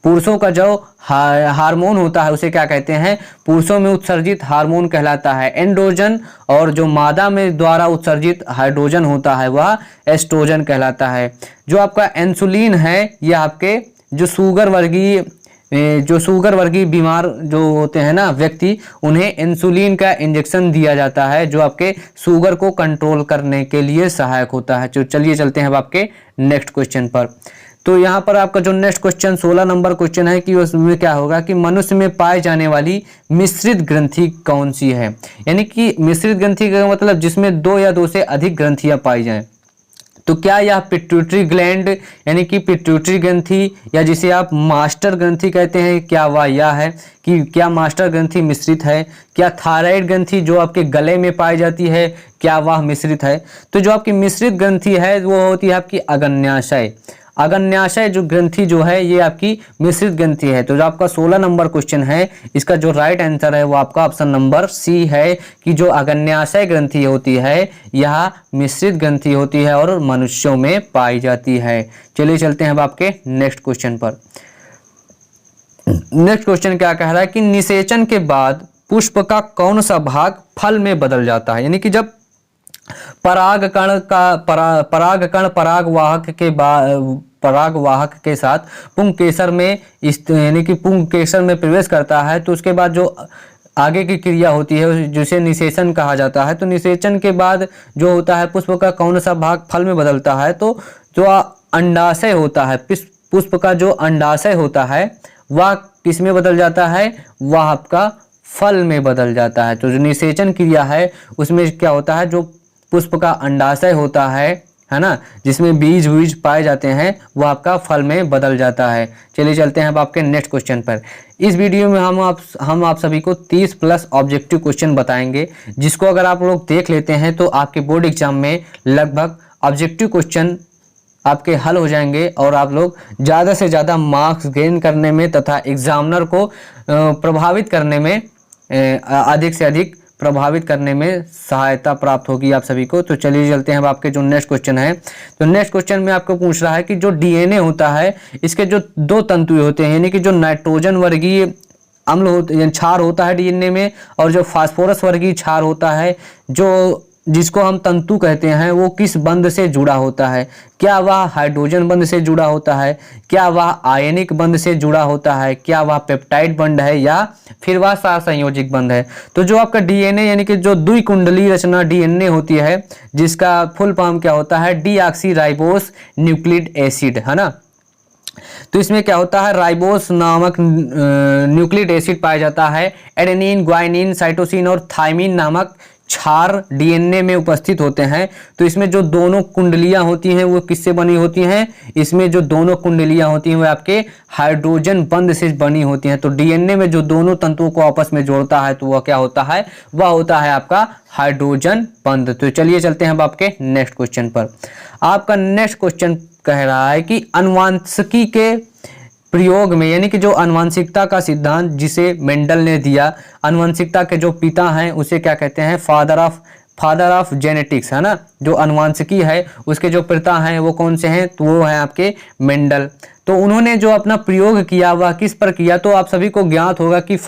पुरुषों का जो हार्मोन होता है उसे क्या कहते हैं, पुरुषों में उत्सर्जित हार्मोन कहलाता है एंड्रोजन, और जो मादा में द्वारा उत्सर्जित हाइड्रोजन होता है वह एस्ट्रोजन कहलाता है। जो आपका इंसुलिन है यह आपके जो शुगर वर्गीय बीमार जो होते हैं ना व्यक्ति, उन्हें इंसुलिन का इंजेक्शन दिया जाता है जो आपके शुगर को कंट्रोल करने के लिए सहायक होता है। तो चलिए चलते हैं अब आपके नेक्स्ट क्वेश्चन पर। तो यहाँ पर आपका जो नेक्स्ट क्वेश्चन 16 नंबर क्वेश्चन है कि उसमें क्या होगा कि मनुष्य में पाई जाने वाली मिश्रित ग्रंथि कौन सी है। यानी कि मिश्रित ग्रंथि का मतलब जिसमें 2 या 2 से अधिक ग्रंथियां पाई जाएं। तो क्या यह पिट्यूटरी ग्लैंड यानी कि पिट्यूटरी ग्रंथि, या जिसे आप मास्टर ग्रंथि कहते हैं, क्या वह यह है कि क्या मास्टर ग्रंथि मिश्रित है। क्या थायराइड ग्रंथि जो आपके गले में पाई जाती है, क्या वह मिश्रित है। तो जो आपकी मिश्रित ग्रंथि है वो होती है आपकी अग्न्याशय। अग्न्याशय जो ग्रंथि जो है ये आपकी मिश्रित ग्रंथि है। तो जो आपका 16 नंबर क्वेश्चन है इसका जो राइट आंसर है वो आपका ऑप्शन नंबर सी है कि जो अग्न्याशय ग्रंथि होती है यह मिश्रित ग्रंथि होती है और मनुष्यों में पाई जाती है। चलिए चलते हैं अब आपके नेक्स्ट क्वेश्चन पर। नेक्स्ट क्वेश्चन क्या कह रहा है कि निषेचन के बाद पुष्प का कौन सा भाग फल में बदल जाता है। यानी कि जब परागकण परागवाहक के साथ पुंकेसर में यानी कि पुंकेसर में प्रवेश करता है तो उसके बाद जो आगे की क्रिया होती है जिसे निषेचन कहा जाता है। तो निषेचन के बाद जो होता है पुष्प का कौन सा भाग फल में बदलता है, तो जो अंडाशय होता है, पुष्प का जो अंडाशय होता है वह किस में बदल जाता है, वह आपका फल में बदल जाता है। तो जो निषेचन क्रिया है उसमें क्या होता है, जो पुष्प का अंडाशय होता है ना, जिसमें बीज बीज पाए जाते हैं वह आपका फल में बदल जाता है। चलिए चलते हैं अब आपके नेक्स्ट क्वेश्चन पर। इस वीडियो में हम आप सभी को 30 प्लस ऑब्जेक्टिव क्वेश्चन बताएंगे, जिसको अगर आप लोग देख लेते हैं तो आपके बोर्ड एग्जाम में लगभग ऑब्जेक्टिव क्वेश्चन आपके हल हो जाएंगे और आप लोग ज़्यादा से ज़्यादा मार्क्स गेन करने में तथा एग्जामिनर को प्रभावित करने में अधिक से अधिक प्रभावित करने में सहायता प्राप्त होगी आप सभी को। तो चलिए चलते हैं अब आपके जो नेक्स्ट क्वेश्चन है। तो नेक्स्ट क्वेश्चन में आपको पूछ रहा है कि जो डीएनए होता है इसके जो दो तंतु होते हैं, यानी कि जो नाइट्रोजन वर्गीय अम्ल होता क्षार होता है डीएनए में और जो फास्फोरस वर्गीय क्षार होता है जो जिसको हम तंतु कहते हैं, वो किस बंध से जुड़ा होता है। क्या वह हाइड्रोजन बंध से जुड़ा होता है, क्या वह आयनिक बंध से जुड़ा होता है, क्या वह पेप्टाइड बंध है या फिर वह सहसंयोजक बंध है। तो जो आपका डीएनए यानी कि जो द्विकुंडलीय रचना डीएनए होती है जिसका फुल फॉर्म क्या होता है, डीऑक्सीराइबोस न्यूक्लिक एसिड, है ना। तो इसमें क्या होता है, राइबोस नामक न्यूक्लिक एसिड पाया जाता है। एडेनिन, ग्वाइनिन, साइटोसिन और थाइमिन नामक क्षार डीएनए में उपस्थित होते हैं। तो इसमें जो दोनों कुंडलियां होती हैं वो किससे बनी होती हैं, इसमें जो दोनों कुंडलियां होती हैं वो आपके हाइड्रोजन बंध से बनी होती हैं। तो डीएनए में जो दोनों तंतुओं को आपस में जोड़ता है तो वह क्या होता है, वह होता है आपका हाइड्रोजन बंध। तो चलिए चलते हैं अब आपके नेक्स्ट क्वेश्चन पर। आपका नेक्स्ट क्वेश्चन कह रहा है कि अनुवांशिकी के प्रयोग में, यानी कि जो आनुवंशिकता का सिद्धांत जिसे मेंडल ने दिया, आनुवंशिकता के जो पिता हैं उसे क्या कहते हैं, फादर ऑफ जेनेटिक्स, है ना। जो आनुवंशिकी है उसके जो पिता हैं वो कौन से हैं, तो वो है आपके मेंडल। तो उन्होंने जो अपना प्रयोग किया वह किस पर किया, तो आप सभी को ज्ञात होगा कि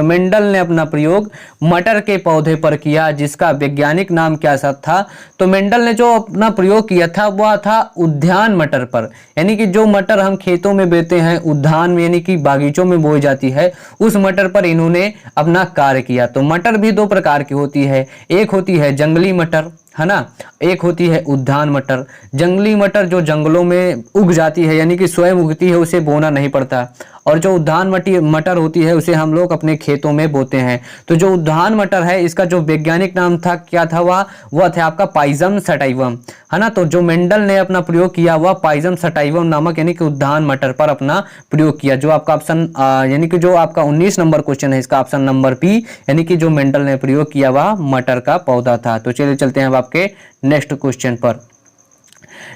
मेंडल ने अपना प्रयोग मटर के पौधे पर किया, जिसका वैज्ञानिक नाम क्या सा था। तो मेंडल ने जो अपना प्रयोग किया था वह था उद्यान मटर पर, यानी कि जो मटर हम खेतों में बोते हैं, उद्यान में यानी कि बागीचों में बोई जाती है, उस मटर पर इन्होंने अपना कार्य किया। तो मटर भी दो प्रकार की होती है, एक होती है जंगली मटर, है ना, एक होती है उद्यान मटर। जंगली मटर जो जंगलों में उग जाती है यानी कि स्वयं उगती है, उसे बोना नहीं पड़ता, और जो उद्यान मटर होती है उसे हम लोग अपने खेतों में बोते हैं। तो जो उद्यान मटर है इसका जो वैज्ञानिक नाम था क्या था, वह था आपका पाइजम सटाइवम, है ना। तो जो मेंडल ने अपना प्रयोग किया वह पाइजम सटाइवम नामक यानी कि उद्यान मटर पर अपना प्रयोग किया। जो आपका ऑप्शन यानी कि जो आपका 19 नंबर क्वेश्चन है इसका ऑप्शन नंबर बी, यानी कि जो मेंडल ने प्रयोग किया वह मटर का पौधा था। तो चलिए चलते हैं अब आपके नेक्स्ट क्वेश्चन पर।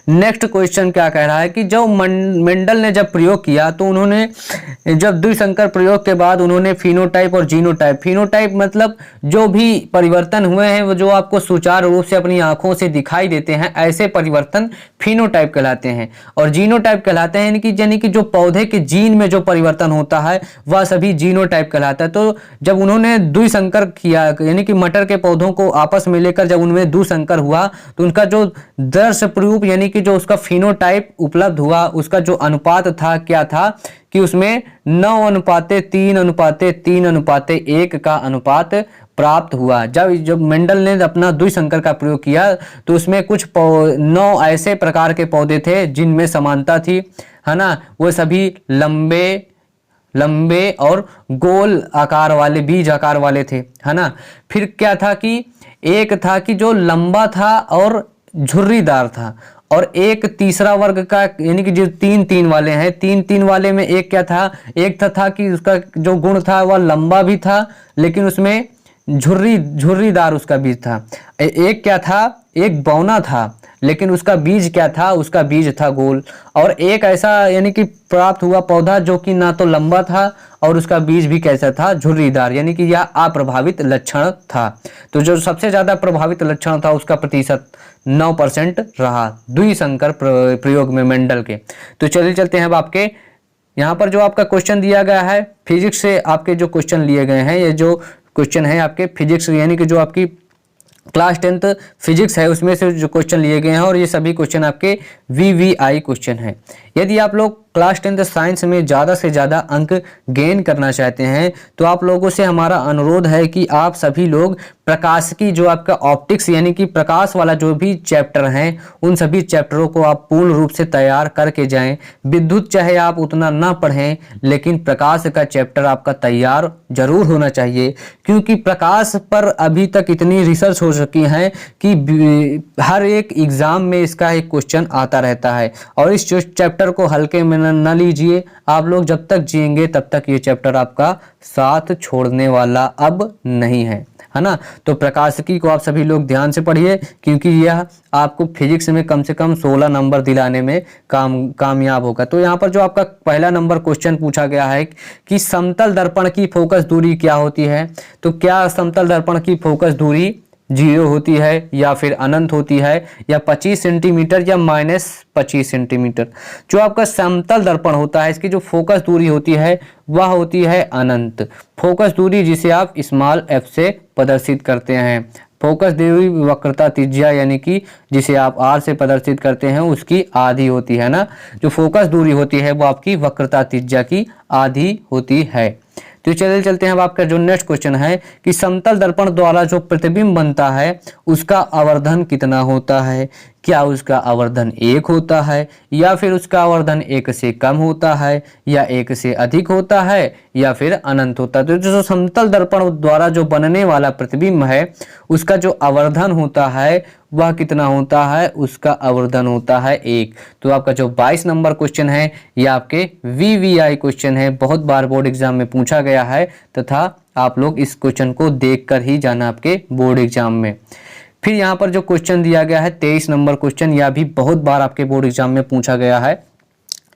नेक्स्ट क्वेश्चन क्या कह रहा है कि जो मेंडल ने जब प्रयोग किया तो उन्होंने जब द्विसंकर प्रयोग के बाद उन्होंने फिनोटाइप और जीनोटाइप, फिनोटाइप मतलब जो भी परिवर्तन हुए हैं वो जो आपको सुचारू रूप से अपनी आंखों से दिखाई देते हैं, ऐसे परिवर्तन फिनोटाइप कहलाते हैं, और जीनोटाइप कहलाते हैं यानी कि जो पौधे के जीन में जो परिवर्तन होता है वह सभी जीनोटाइप कहलाता है। तो जब उन्होंने द्विसंकर किया यानी कि मटर के पौधों को आपस में लेकर जब उनमें द्विसंकर हुआ तो उनका जो दर्श प्ररूप यानी कि जो उसका फिनोटाइप उपलब्ध हुआ उसका जो अनुपात था क्या था कि उसमें 9:3:3:1 का अनुपात प्राप्त हुआ। जब मेंडल ने अपना द्विसंकर का प्रयोग किया तो उसमें कुछ 9 ऐसे प्रकार के पौधे थे जिनमें समानता थी, है ना। वो सभी लंबे और गोल आकार वाले, बीज आकार वाले थे, है ना। फिर क्या था कि एक था कि जो लंबा था और झुर्रीदार था, और एक तीसरा वर्ग का यानी कि जो 3-3 वाले हैं, 3-3 वाले में एक क्या था, एक था कि उसका जो गुण था वह लंबा भी था लेकिन उसमें झुर्रीदार उसका बीज था। एक क्या था, एक बौना था, लेकिन उसका बीज क्या था, उसका बीज था गोल। और एक ऐसा यानी कि प्राप्त हुआ पौधा जो कि ना तो लंबा था और उसका बीज भी कैसा था, झुर्रीदार, यानी कि यह अप्रभावित लक्षण था। तो जो सबसे ज्यादा प्रभावित लक्षण था उसका प्रतिशत 9% रहा द्विसंकर प्रयोग में मेंडल के। तो चलिए चलते हैं अब आपके यहाँ पर जो आपका क्वेश्चन दिया गया है फिजिक्स से आपके जो क्वेश्चन लिए गए हैं, ये जो क्वेश्चन है आपके फिजिक्स यानी कि जो आपकी क्लास 10th फिजिक्स है उसमें से जो क्वेश्चन लिए गए हैं, और ये सभी क्वेश्चन आपके वीवीआई क्वेश्चन हैं। यदि आप लोग क्लास 10th साइंस में ज़्यादा से ज़्यादा अंक गेन करना चाहते हैं तो आप लोगों से हमारा अनुरोध है कि आप सभी लोग प्रकाश की जो आपका ऑप्टिक्स यानी कि प्रकाश वाला जो भी चैप्टर हैं उन सभी चैप्टरों को आप पूर्ण रूप से तैयार करके जाएं। विद्युत चाहे आप उतना ना पढ़ें, लेकिन प्रकाश का चैप्टर आपका तैयार जरूर होना चाहिए, क्योंकि प्रकाश पर अभी तक इतनी रिसर्च हो चुकी है कि हर एक एग्जाम में इसका एक क्वेश्चन आता रहता है। और इस चैप्टर को हल्के में न लीजिए, आप लोग जब तक जिएंगे तब तक ये चैप्टर आपका साथ छोड़ने वाला अब नहीं है ना। तो प्रकाशिकी को आप सभी लोग ध्यान से पढ़िए, क्योंकि यह आपको फिजिक्स में कम से कम 16 नंबर दिलाने में कामयाब होगा। तो यहाँ पर जो आपका पहला नंबर क्वेश्चन पूछा गया है कि समतल दर्पण की फोकस दूरी क्या होती है। तो क्या समतल दर्पण की फोकस दूरी 0 होती है या फिर अनंत होती है, या 25 सेंटीमीटर या -25 सेंटीमीटर। जो आपका समतल दर्पण होता है इसकी जो फोकस दूरी होती है वह होती है अनंत फोकस दूरी, जिसे आप स्मॉल f से प्रदर्शित करते हैं। फोकस दूरी वक्रता त्रिज्या यानी कि जिसे आप r से प्रदर्शित करते हैं उसकी आधी होती है ना। जो फोकस दूरी होती है वो आपकी वक्रता त्रिज्या की आधी होती है। तो चलिए चलते हैं अब आपका जो नेक्स्ट क्वेश्चन है कि समतल दर्पण द्वारा जो प्रतिबिंब बनता है उसका आवर्धन कितना होता है। क्या उसका आवर्धन 1 होता है, या फिर उसका आवर्धन 1 से कम होता है, या 1 से अधिक होता है, या फिर अनंत होता है। तो जो समतल दर्पण द्वारा जो बनने वाला प्रतिबिंब है उसका जो आवर्धन होता है वह कितना होता है, उसका आवर्धन होता है 1। तो आपका जो 22 नंबर क्वेश्चन है यह आपके वीवीआई क्वेश्चन है, बहुत बार बोर्ड एग्जाम में पूछा गया है, तथा आप लोग इस क्वेश्चन को देखकर ही जाना आपके बोर्ड एग्जाम में। फिर यहाँ पर जो क्वेश्चन दिया गया है 23 नंबर क्वेश्चन, यह भी बहुत बार आपके बोर्ड एग्जाम में पूछा गया है।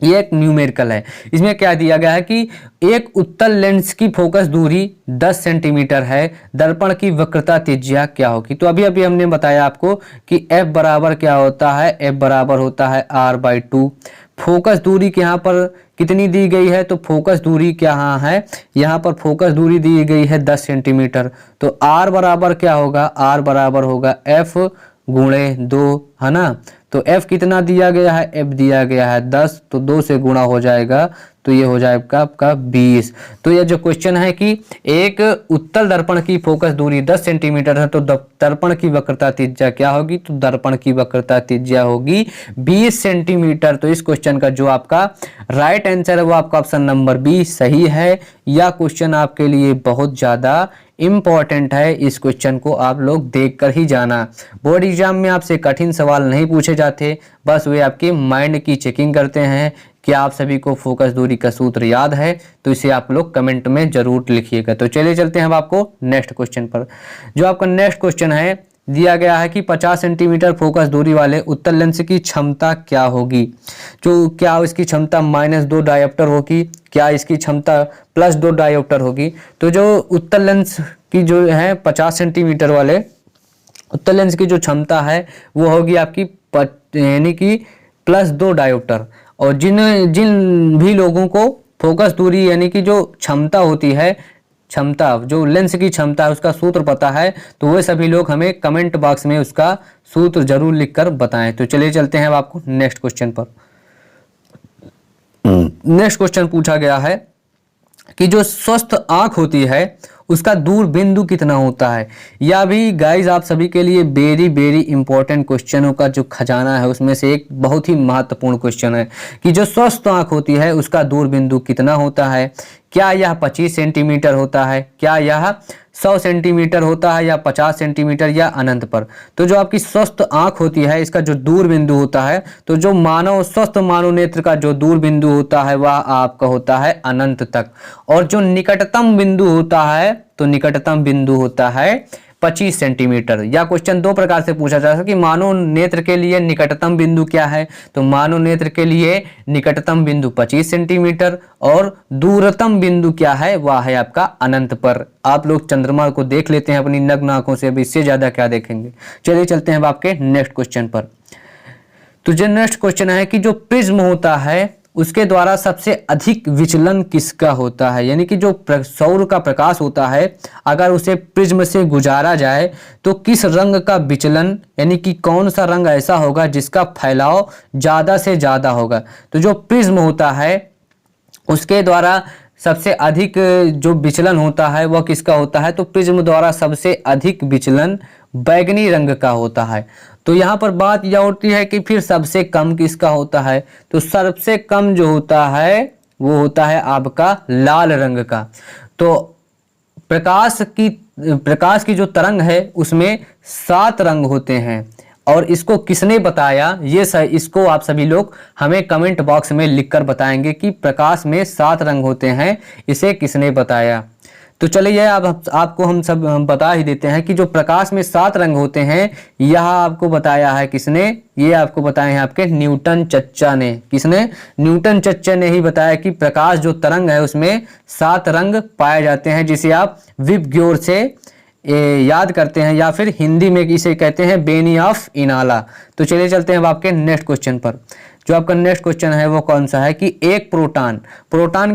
ये एक न्यूमेरिकल है। इसमें क्या दिया गया है कि एक उत्तल लेंस की फोकस दूरी 10 सेंटीमीटर है, दर्पण की वक्रता त्रिज्या क्या होगी। तो अभी अभी हमने बताया आपको कि f बराबर क्या होता है, f बराबर होता है r/2। फोकस दूरी के यहाँ पर कितनी दी गई है, तो फोकस दूरी क्या है, यहाँ पर फोकस दूरी दी गई है 10 सेंटीमीटर। तो r बराबर क्या होगा, r बराबर होगा f गुणे 2, है ना। तो f कितना दिया गया है, f दिया गया है 10, तो 2 से गुणा हो जाएगा, तो ये हो जाएगा आपका 20। तो ये जो क्वेश्चन है कि एक उत्तल दर्पण की फोकस दूरी 10 सेंटीमीटर है, तो दर्पण की वक्रता त्रिज्या क्या होगी, तो दर्पण की वक्रता त्रिज्या होगी 20 सेंटीमीटर। तो इस क्वेश्चन का जो आपका राइट आंसर है वो आपका ऑप्शन नंबर बी सही है। यह क्वेश्चन आपके लिए बहुत ज़्यादा इम्पॉर्टेंट है, इस क्वेश्चन को आप लोग देखकर ही जाना। बोर्ड एग्जाम में आपसे कठिन सवाल नहीं पूछे जाते, बस वे आपके माइंड की चेकिंग करते हैं। क्या आप सभी को फोकस दूरी का सूत्र याद है, तो इसे आप लोग कमेंट में जरूर लिखिएगा। तो चलिए चलते हैं अब आपको नेक्स्ट क्वेश्चन पर। जो आपका नेक्स्ट क्वेश्चन है दिया गया है कि 50 सेंटीमीटर फोकस दूरी वाले उत्तल लेंस की क्षमता क्या होगी। जो क्या इसकी क्षमता -2 डायोप्टर होगी, क्या इसकी क्षमता +2 डायोप्टर होगी। तो जो उत्तल लेंस की जो है 50 सेंटीमीटर वाले उत्तल लेंस की जो क्षमता है वो होगी आपकी यानी कि +2 डायोप्टर। और जिन भी लोगों को फोकस दूरी यानी कि जो क्षमता होती है, क्षमता जो लेंस की क्षमता है उसका सूत्र पता है, तो वे सभी लोग हमें कमेंट बॉक्स में उसका सूत्र जरूर लिखकर बताएं। तो चलिए चलते हैं अब आपको नेक्स्ट क्वेश्चन पर। नेक्स्ट क्वेश्चन पूछा गया है कि जो स्वस्थ आंख होती है उसका दूर बिंदु कितना होता है। या भी गाइज आप सभी के लिए वेरी इंपॉर्टेंट क्वेश्चनों का जो खजाना है उसमें से एक बहुत ही महत्वपूर्ण क्वेश्चन है कि जो स्वस्थ आंख होती है उसका दूर बिंदु कितना होता है। क्या यह 25 सेंटीमीटर होता है, क्या यह 100 सेंटीमीटर होता है, या 50 सेंटीमीटर, या अनंत पर। तो जो आपकी स्वस्थ आंख होती है इसका जो दूर बिंदु होता है, तो जो स्वस्थ मानव नेत्र का जो दूर बिंदु होता है वह आपका होता है अनंत तक। और जो निकटतम बिंदु होता है तो निकटतम बिंदु होता है 25 सेंटीमीटर। या क्वेश्चन दो प्रकार से पूछा जा सकता है कि मानव नेत्र के लिए निकटतम बिंदु क्या है, तो मानव नेत्र के लिए निकटतम बिंदु 25 सेंटीमीटर और दूरतम बिंदु क्या है, वह है आपका अनंत पर। आप लोग चंद्रमा को देख लेते हैं अपनी नग्न आंखों से, अब इससे ज्यादा क्या देखेंगे। चलिए चलते हैं अब आपके नेक्स्ट क्वेश्चन पर। तो जो नेक्स्ट क्वेश्चन है कि जो प्रिज्म होता है उसके द्वारा सबसे अधिक विचलन किसका होता है, यानी कि जो सौर का प्रकाश होता है अगर उसे प्रिज्म से गुजारा जाए तो किस रंग का विचलन, यानी कि कौन सा रंग ऐसा होगा जिसका फैलाव ज़्यादा से ज़्यादा होगा। तो जो प्रिज्म होता है उसके द्वारा सबसे अधिक जो विचलन होता है वह किसका होता है, तो प्रिज्म द्वारा सबसे अधिक विचलन बैगनी रंग का होता है। तो यहाँ पर बात यह होती है कि फिर सबसे कम किसका होता है, तो सबसे कम जो होता है वो होता है आपका लाल रंग का। तो प्रकाश की जो तरंग है उसमें 7 रंग होते हैं और इसको किसने बताया, इसको आप सभी लोग हमें कमेंट बॉक्स में लिखकर बताएंगे कि प्रकाश में 7 रंग होते हैं, इसे किसने बताया। तो चलिए अब आपको हम बता ही देते हैं कि जो प्रकाश में 7 रंग होते हैं यह आपको बताया है किसने, ये आपको बताए हैं आपके न्यूटन चच्चा ने। किसने, न्यूटन चच्चा ने ही बताया कि प्रकाश जो तरंग है उसमें 7 रंग पाए जाते हैं, जिसे आप विबग्योर से याद करते हैं या फिर हिंदी में इसे कहते हैं बेनी ऑफ इनाला। तो चलिए चलते हैं अब आपके नेक्स्ट क्वेश्चन पर। जो आपका नेक्स्ट क्वेश्चन है वो कौन सा है कि एक प्रोटॉन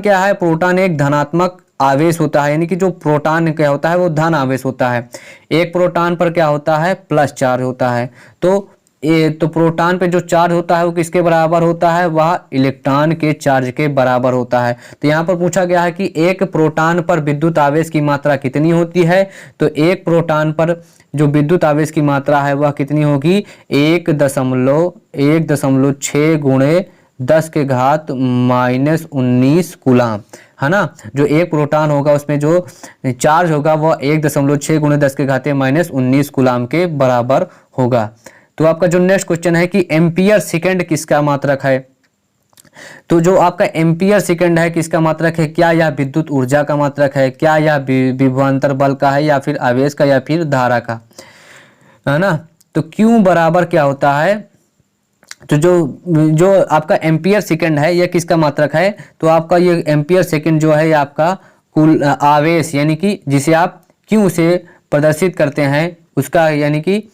क्या है, प्रोटॉन एक धनात्मक आवेश होता है, यानी कि जो प्रोटॉन क्या होता है वो धन आवेश होता है। एक प्रोटॉन पर क्या होता है, प्लस चार्ज होता है। तो प्रोटॉन पे जो चार्ज होता है वो किसके बराबर होता है, वह इलेक्ट्रॉन के चार्ज के बराबर होता है। तो यहाँ पर पूछा गया है कि एक प्रोटॉन पर विद्युत आवेश की मात्रा कितनी होती है, तो एक प्रोटॉन पर जो विद्युत आवेश की मात्रा है वह कितनी होगी, 1.6 गुणे 10 के घात -19 कूलाम, है ना। जो एक प्रोटॉन होगा उसमें जो चार्ज होगा वह 1.6 गुणे 10 के घाते -19 कूलाम के बराबर होगा। तो आपका जो नेक्स्ट क्वेश्चन है कि एम्पियर सेकंड किसका मात्रक है, तो जो आपका एम्पियर सेकंड है किसका मात्रक है, क्या यह विद्युत ऊर्जा का मात्रक है, क्या यह विभवांतर बल का है या फिर आवेश का या फिर धारा का, है ना। तो क्यू बराबर क्या होता है, तो जो आपका एम्पियर सेकंड है यह किसका मात्रक है, तो आपका ये एम्पियर सेकंड जो है ये आपका कुल आवेश, यानी कि जिसे आप क्यू से प्रदर्शित करते हैं उसका, यानी कि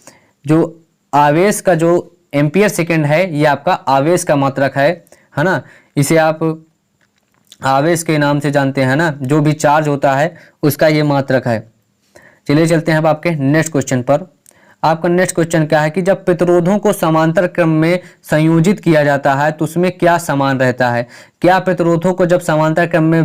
जो आवेश का जो एम्पियर सेकंड है ये आपका आवेश का मात्रक है ना। इसे आप आवेश के नाम से जानते हैं ना, जो भी चार्ज होता है उसका ये मात्रक है। चलिए चलते हैं अब आपके नेक्स्ट क्वेश्चन पर। आपका नेक्स्ट क्वेश्चन क्या है कि जब प्रतिरोधों को समांतर क्रम में संयोजित किया जाता है तो उसमें क्या समान रहता है, क्या प्रतिरोधों को जब समांतर क्रम में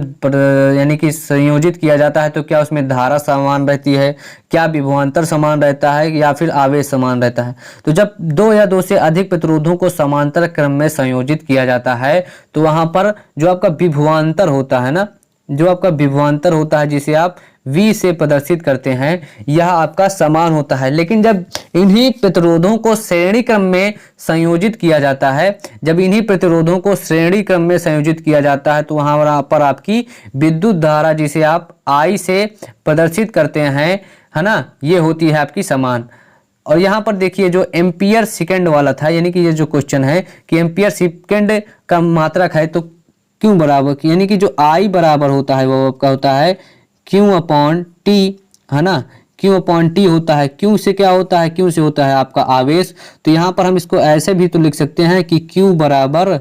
यानी कि संयोजित किया जाता है तो क्या उसमें धारा समान रहती है, क्या विभवांतर समान रहता है या फिर आवेश समान रहता है। तो जब 2 या 2 से अधिक प्रतिरोधों को समांतर क्रम में संयोजित किया जाता है तो वहां पर जो आपका विभवांतर होता है ना, जो आपका विभवांतर होता है जिसे आप V से प्रदर्शित करते हैं, यह आपका समान होता है। लेकिन जब इन्हीं प्रतिरोधों को श्रेणी क्रम में संयोजित किया जाता है, जब इन्हीं प्रतिरोधों को श्रेणी क्रम में संयोजित किया जाता है तो वहां पर आपकी विद्युत धारा जिसे आप I से प्रदर्शित करते हैं, है ना, ये होती है आपकी समान। और यहाँ पर देखिए जो एम्पियर सेकंड वाला था, यानी कि ये जो क्वेश्चन है कि एम्पियर सेकंड का मात्रक है तो क्यों बराबर, यानी कि जो I बराबर होता है वो आपका होता है Q/T, है ना। Q/T होता है, Q से क्या होता है, Q से होता है आपका आवेश। तो यहाँ पर हम इसको ऐसे भी तो लिख सकते हैं कि Q बराबर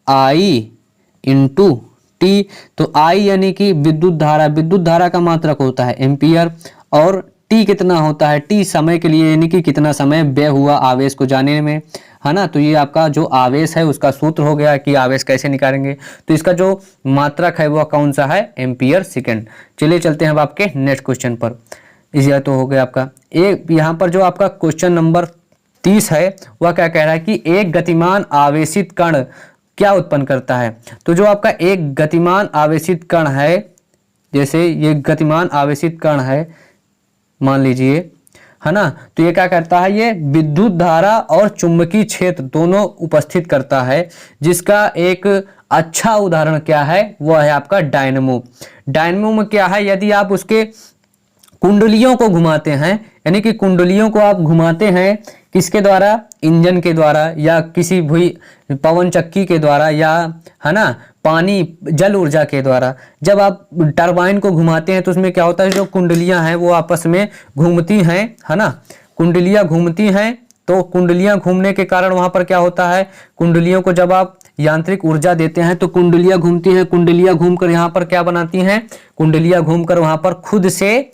I × T। तो I यानी कि विद्युत धारा का मात्रक होता है एम्पियर, और T कितना होता है, T समय के लिए, यानी कि कितना समय व्यय हुआ आवेश को जाने में, है ना। तो ये आपका जो आवेश है उसका सूत्र हो गया कि आवेश कैसे निकालेंगे। तो इसका जो मात्रक है वह कौन सा है, एम्पियर सेकंड। चलिए चलते हैं अब आपके नेक्स्ट क्वेश्चन पर। इसी तो हो गया आपका एक। यहाँ पर जो आपका क्वेश्चन नंबर 30 है वह क्या कह रहा है कि एक गतिमान आवेशित कण क्या उत्पन्न करता है। तो जो आपका एक गतिमान आवेशित कण है, जैसे ये गतिमान आवेशित कण है मान लीजिए, है ना, तो ये क्या करता है, ये विद्युत धारा और चुंबकीय क्षेत्र दोनों उपस्थित करता है, जिसका एक अच्छा उदाहरण क्या है, वह है आपका डायनेमो। डायनेमो में क्या है, यदि आप उसके कुंडलियों को घुमाते हैं, यानी कि कुंडलियों को आप घुमाते हैं किसके द्वारा, इंजन के द्वारा या किसी भी पवन चक्की के द्वारा या है ना पानी जल ऊर्जा के द्वारा। जब आप टरबाइन को घुमाते हैं तो उसमें क्या होता है, जो कुंडलियां हैं वो आपस में घूमती हैं, है ना, कुंडलियां घूमती हैं। तो कुंडलियां घूमने के कारण वहां पर क्या होता है, कुंडलियों को जब आप यांत्रिक ऊर्जा देते हैं तो कुंडलियां घूमती हैं, कुंडलियां घूमकर यहाँ पर क्या बनाती हैं, कुंडलियां घूमकर वहां पर खुद से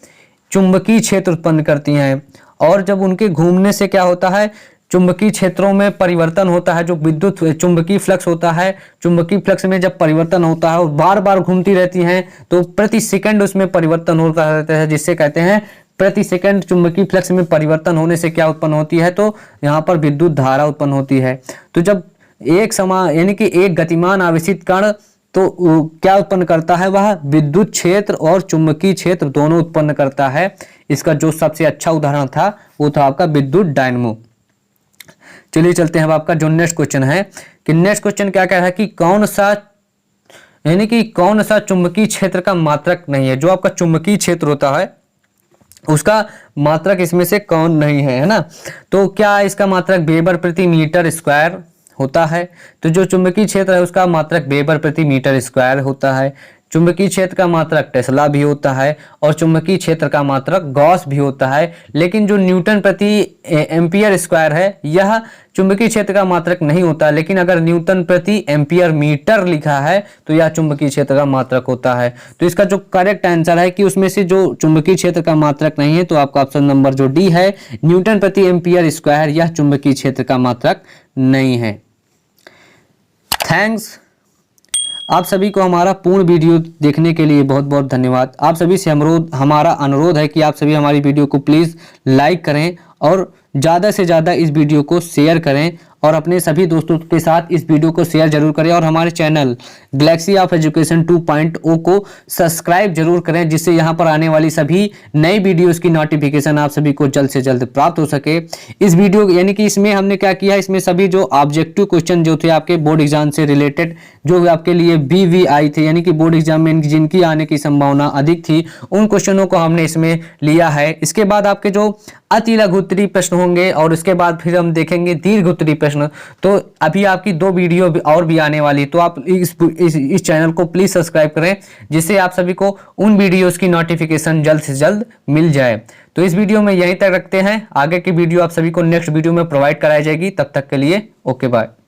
चुंबकीय क्षेत्र उत्पन्न करती हैं। और जब उनके घूमने से क्या होता है, चुंबकीय क्षेत्रों में परिवर्तन होता है, जो विद्युत चुंबकीय फ्लक्स होता है, चुंबकीय फ्लक्स में जब परिवर्तन होता है और बार बार घूमती रहती हैं तो प्रति सेकंड उसमें परिवर्तन होता रहता है, जिससे कहते हैं प्रति सेकंड चुंबकीय फ्लक्स में परिवर्तन होने से क्या उत्पन्न होती है, तो यहाँ पर विद्युत धारा उत्पन्न होती है। तो जब एक समान यानी कि एक गतिमान आवेशित कण तो क्या उत्पन्न करता है, वह विद्युत क्षेत्र और चुंबकीय क्षेत्र दोनों उत्पन्न करता है। इसका जो सबसे अच्छा उदाहरण था वो था आपका विद्युत डायनमो। चलिए चलते हैं अब आपका जो नेक्स्ट क्वेश्चन है कि नेक्स्ट क्वेश्चन क्या कह रहा है कि कौन सा यानी कि कौन सा चुंबकीय क्षेत्र का मात्रक नहीं है। जो आपका चुंबकीय क्षेत्र होता है उसका मात्रक इसमें से कौन नहीं है, है ना। तो क्या इसका मात्रक वेबर प्रति मीटर स्क्वायर होता है। तो जो चुंबकीय क्षेत्र है उसका मात्रक वेबर प्रति मीटर स्क्वायर होता है। चुंबकीय क्षेत्र का मात्रक टेस्ला भी होता है और चुंबकीय क्षेत्र का मात्रक गॉस भी होता है। लेकिन जो न्यूटन प्रति एम्पियर स्क्वायर है यह चुंबकीय क्षेत्र का मात्रक नहीं होता, लेकिन अगर न्यूटन प्रति एम्पियर मीटर लिखा है तो यह चुंबकीय क्षेत्र का मात्रक होता है। तो इसका जो करेक्ट आंसर है कि उसमें से जो चुंबकीय क्षेत्र का मात्रक नहीं है तो आपका ऑप्शन नंबर जो डी है, न्यूटन प्रति एम्पियर स्क्वायर, यह चुंबकीय क्षेत्र का मात्रक नहीं है। थैंक्स। आप सभी को हमारा पूर्ण वीडियो देखने के लिए बहुत बहुत धन्यवाद। आप सभी से हमारा अनुरोध है कि आप सभी हमारी वीडियो को प्लीज़ लाइक करें और ज़्यादा से ज़्यादा इस वीडियो को शेयर करें और अपने सभी दोस्तों के साथ इस वीडियो को शेयर जरूर करें और हमारे चैनल गैलेक्सी ऑफ एजुकेशन 2.0 को सब्सक्राइब जरूर करें, जिससे यहाँ पर आने वाली सभी नई वीडियोस की नोटिफिकेशन आप सभी को जल्द से जल्द प्राप्त हो सके। इस वीडियो यानी कि इसमें हमने क्या किया, इसमें सभी जो ऑब्जेक्टिव क्वेश्चन जो थे आपके बोर्ड एग्जाम से रिलेटेड, जो आपके लिए BVI थे यानी कि बोर्ड एग्जाम में जिनकी आने की संभावना अधिक थी, उन क्वेश्चनों को हमने इसमें लिया है। इसके बाद आपके जो अति लघु उत्तरीय प्रश्न होंगे और उसके बाद फिर हम देखेंगे दीर्घ उत्तरीय प्रश्न। तो अभी आपकी 2 वीडियो और भी आने वाली, तो आप इस चैनल को प्लीज सब्सक्राइब करें, जिससे आप सभी को उन वीडियोस की नोटिफिकेशन जल्द से जल्द मिल जाए। तो इस वीडियो में यहीं तक रखते हैं, आगे की वीडियो आप सभी को नेक्स्ट वीडियो में प्रोवाइड कराई जाएगी। तब तक के लिए ओके बाय।